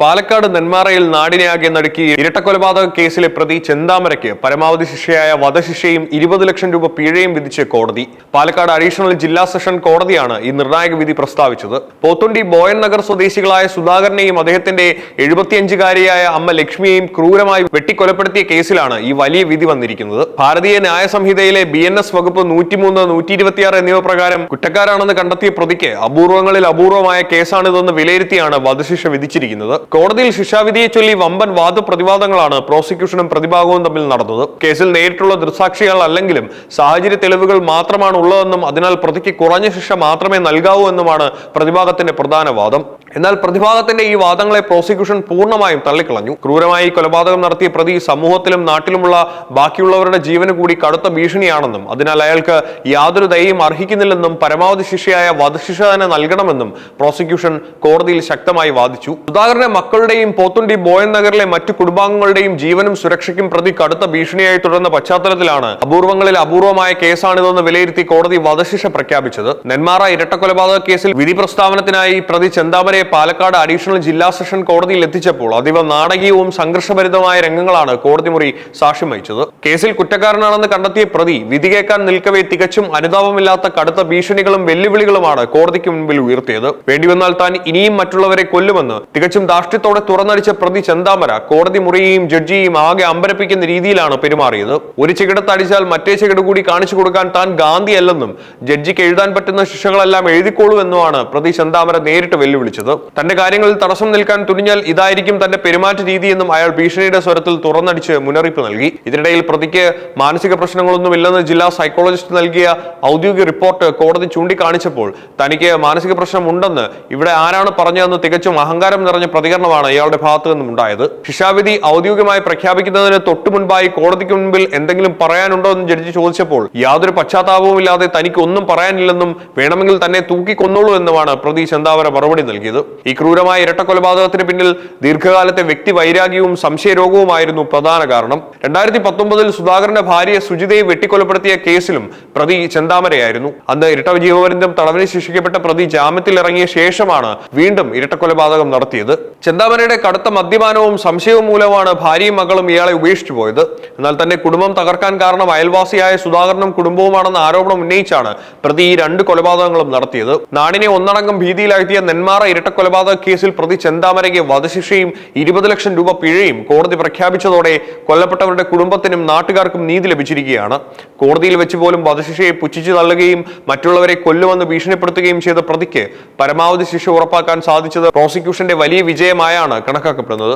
പാലക്കാട് നെന്മാറയിൽ നാടിനെയാകെ നടുക്കി ഇരട്ടക്കൊലപാതക കേസിലെ പ്രതി ചെന്താമരയ്ക്ക് പരമാവധി ശിക്ഷയായ വധശിക്ഷയും 20 ലക്ഷം രൂപ പിഴയും വിധിച്ച് കോടതി. പാലക്കാട് അഡീഷണൽ ജില്ലാ സെഷൻ കോടതിയാണ് ഈ നിർണായക വിധി പ്രസ്താവിച്ചത്. പോത്തുണ്ടി ബോയൻ നഗർ സ്വദേശികളായ സുധാകരനെയും അദ്ദേഹത്തിന്റെ 75-കാരിയായ അമ്മ ലക്ഷ്മിയെയും ക്രൂരമായി വെട്ടിക്കൊലപ്പെടുത്തിയ കേസിലാണ് ഈ വലിയ വിധി വന്നിരിക്കുന്നത്. ഭാരതീയ ന്യായ സംഹിതയിലെ BNS വകുപ്പ് 103, 126 എന്നിവ പ്രകാരം കുറ്റക്കാരാണെന്ന് കണ്ടെത്തിയ പ്രതിക്ക് അപൂർവങ്ങളിൽ അപൂർവമായ കേസാണിതെന്ന് വിലയിരുത്തിയാണ് വധശിക്ഷ വിധിച്ചിരിക്കുന്നത്. കോടതിയിൽ ശിക്ഷാവിധിയെ ചൊല്ലി വമ്പൻ വാദപ്രതിവാദങ്ങളാണ് പ്രോസിക്യൂഷനും പ്രതിഭാഗവും തമ്മിൽ നടന്നത്. കേസിൽ നേരിട്ടുള്ള ദൃക്സാക്ഷികൾ അല്ലെങ്കിലും സാഹചര്യ തെളിവുകൾ മാത്രമാണ് ഉള്ളതെന്നും അതിനാൽ പ്രതിക്ക് കുറഞ്ഞ ശിക്ഷ മാത്രമേ നൽകാവൂ എന്നുമാണ് പ്രതിഭാഗത്തിന്റെ പ്രധാന വാദം. എന്നാൽ പ്രതിഭാഗത്തിന്റെ ഈ വാദങ്ങളെ പ്രോസിക്യൂഷൻ പൂർണ്ണമായും തള്ളിക്കളഞ്ഞു. ക്രൂരമായി കൊലപാതകം നടത്തിയ പ്രതി സമൂഹത്തിലും നാട്ടിലുമുള്ള ബാക്കിയുള്ളവരുടെ ജീവന് കൂടി കടുത്ത ഭീഷണിയാണെന്നും അതിനാൽ അയാൾക്ക് യാതൊരു ദയയും അർഹിക്കുന്നില്ലെന്നും പരമാവധി ശിക്ഷയായ വധശിക്ഷ തന്നെ നൽകണമെന്നും പ്രോസിക്യൂഷൻ കോടതിയിൽ ശക്തമായി വാദിച്ചു. സുധാകരന്റെ മക്കളുടെയും പോത്തുണ്ടി ബോയൻ നഗറിലെ മറ്റു കുടുംബാംഗങ്ങളുടെയും ജീവനും സുരക്ഷയ്ക്കും പ്രതി കടുത്ത ഭീഷണിയായി തുടർന്ന പശ്ചാത്തലത്തിലാണ് അപൂർവങ്ങളിൽ അപൂർവമായ കേസാണിതെന്ന് വിലയിരുത്തി കോടതി വധശിക്ഷ പ്രഖ്യാപിച്ചത്. നെന്മാറ ഇരട്ടക്കൊലപാതക കേസിൽ വിധി പ്രസ്താവനത്തിനായി പ്രതി ചെന്താമരയെ പാലക്കാട് അഡീഷണൽ ജില്ലാ സെഷൻ കോടതിയിൽ എത്തിച്ചപ്പോൾ അതീവ നാടകീയവും സംഘർഷഭരിതമായ രംഗങ്ങളാണ് കോടതി മുറി സാക്ഷ്യം വഹിച്ചത്. കേസിൽ കുറ്റക്കാരനാണെന്ന് കണ്ടെത്തിയ പ്രതി വിധി കേൾക്കാൻ നിൽക്കവേ തികച്ചും അനുതാപമില്ലാത്ത കടുത്ത ഭീഷണികളും വെല്ലുവിളികളുമാണ് കോടതിക്ക് മുൻപിൽ ഉയർത്തിയത്. വേണ്ടിവന്നാൽ താൻ ഇനിയും മറ്റുള്ളവരെ കൊല്ലുമെന്ന് തികച്ചും ധാർഷ്ട്യത്തോടെ തുറന്നടിച്ച പ്രതി ചെന്താമര കോടതി മുറിയെയും ജഡ്ജിയെയും ആകെ അമ്പരപ്പിക്കുന്ന രീതിയിലാണ് പെരുമാറിയത്. ഒരു ചികിടത്ത് അടിച്ചാൽ മറ്റേ ചികിട കൂടി കാണിച്ചു കൊടുക്കാൻ താൻ ഗാന്ധി അല്ലെന്നും ജഡ്ജിക്ക് എഴുതാൻ പറ്റുന്ന ശിക്ഷകളെല്ലാം എഴുതിക്കോളൂ എന്നുമാണ് പ്രതി ചെന്താമര നേരിട്ട് വെല്ലുവിളിച്ചത്. തന്റെ കാര്യങ്ങളിൽ തടസ്സം നിൽക്കാൻ തുനിഞ്ഞാൽ ഇതായിരിക്കും തന്റെ പെരുമാറ്റ രീതിയെന്നും അയാൾ ഭീഷണിയുടെ സ്വരത്തിൽ തുറന്നടിച്ച് മുന്നറിയിപ്പ് നൽകി. ഇതിനിടയിൽ പ്രതിക്ക് മാനസിക പ്രശ്നങ്ങളൊന്നുമില്ലെന്ന് ജില്ലാ സൈക്കോളജിസ്റ്റ് നൽകിയ ഔദ്യോഗിക റിപ്പോർട്ട് കോടതി ചൂണ്ടിക്കാണിച്ചപ്പോൾ തനിക്ക് മാനസിക പ്രശ്നം ഉണ്ടെന്ന് ഇവിടെ ആരാണ് പറഞ്ഞതെന്ന് തികച്ചും അഹങ്കാരം നിറഞ്ഞ പ്രതികരണമാണ് ഇയാളുടെ ഭാഗത്തു നിന്നും ഉണ്ടായത്. ശിക്ഷാവിധി ഔദ്യോഗികമായി പ്രഖ്യാപിക്കുന്നതിന് തൊട്ടു മുൻപായി കോടതിക്ക് മുൻപിൽ എന്തെങ്കിലും പറയാനുണ്ടോ എന്ന് ജഡ്ജി ചോദിച്ചപ്പോൾ യാതൊരു പശ്ചാത്താപവും ഇല്ലാതെ തനിക്ക് ഒന്നും പറയാനില്ലെന്നും വേണമെങ്കിൽ തന്നെ തൂക്കിക്കൊന്നോളൂ എന്നുമാണ് പ്രതി ചെന്താമര മറുപടി നൽകിയത്. ഈ ക്രൂരമായ ഇരട്ടക്കൊലപാതകത്തിന് പിന്നിൽ ദീർഘകാലത്തെ വ്യക്തി വൈരാഗ്യവും സംശയരോഗവുമായിരുന്നു പ്രധാന കാരണം. 2019 സുധാകരന്റെ ഭാര്യയെ സുജിതയെ വെട്ടിക്കൊലപ്പെടുത്തിയ കേസിലും പ്രതി ചെന്താമരയായിരുന്നു. അന്ന് ഇരട്ട ജീവപര്യന്തം തടവിന് ശിക്ഷിക്കപ്പെട്ട പ്രതി ജാമ്യത്തിൽ ഇറങ്ങിയ ശേഷമാണ് വീണ്ടും ഇരട്ടക്കൊലപാതകം നടത്തിയത്. ചെന്താമരയുടെ കടുത്ത മദ്യപാനവും സംശയവും മൂലമാണ് ഭാര്യയും മകളും ഇയാളെ ഉപേക്ഷിച്ചു പോയത്. എന്നാൽ തന്റെ കുടുംബം തകർക്കാൻ കാരണം അയൽവാസിയായ സുധാകരനും കുടുംബവുമാണെന്ന ആരോപണം ഉന്നയിച്ചാണ് പ്രതി ഈ 2 കൊലപാതകങ്ങളും നടത്തിയത്. നാടിനെ ഒന്നടങ്കം ഭീതിയിലാഴ്ത്തിയ നെന്മാറ ഇരട്ടക്കൊലപാതക കേസിൽ പ്രതി ചെന്താമരയ്ക്ക് വധശിക്ഷയും 20 ലക്ഷം രൂപ പിഴയും കോടതി പ്രഖ്യാപിച്ചതോടെ കൊല്ലപ്പെട്ടവരുടെ കുടുംബത്തിനും നാട്ടുകാർക്കും നീതി ലഭിച്ചിരിക്കുകയാണ്. കോടതിയിൽ വെച്ച് പോലും വധശിക്ഷയെ പുച്ഛിച്ചു തള്ളുകയും മറ്റുള്ളവരെ കൊല്ലുമെന്ന് ഭീഷണിപ്പെടുത്തുകയും ചെയ്ത പ്രതിക്ക് പരമാവധി ശിക്ഷ ഉറപ്പാക്കാൻ സാധിച്ചത് പ്രോസിക്യൂഷന്റെ വലിയ വിജയമായാണ് കണക്കാക്കപ്പെടുന്നത്.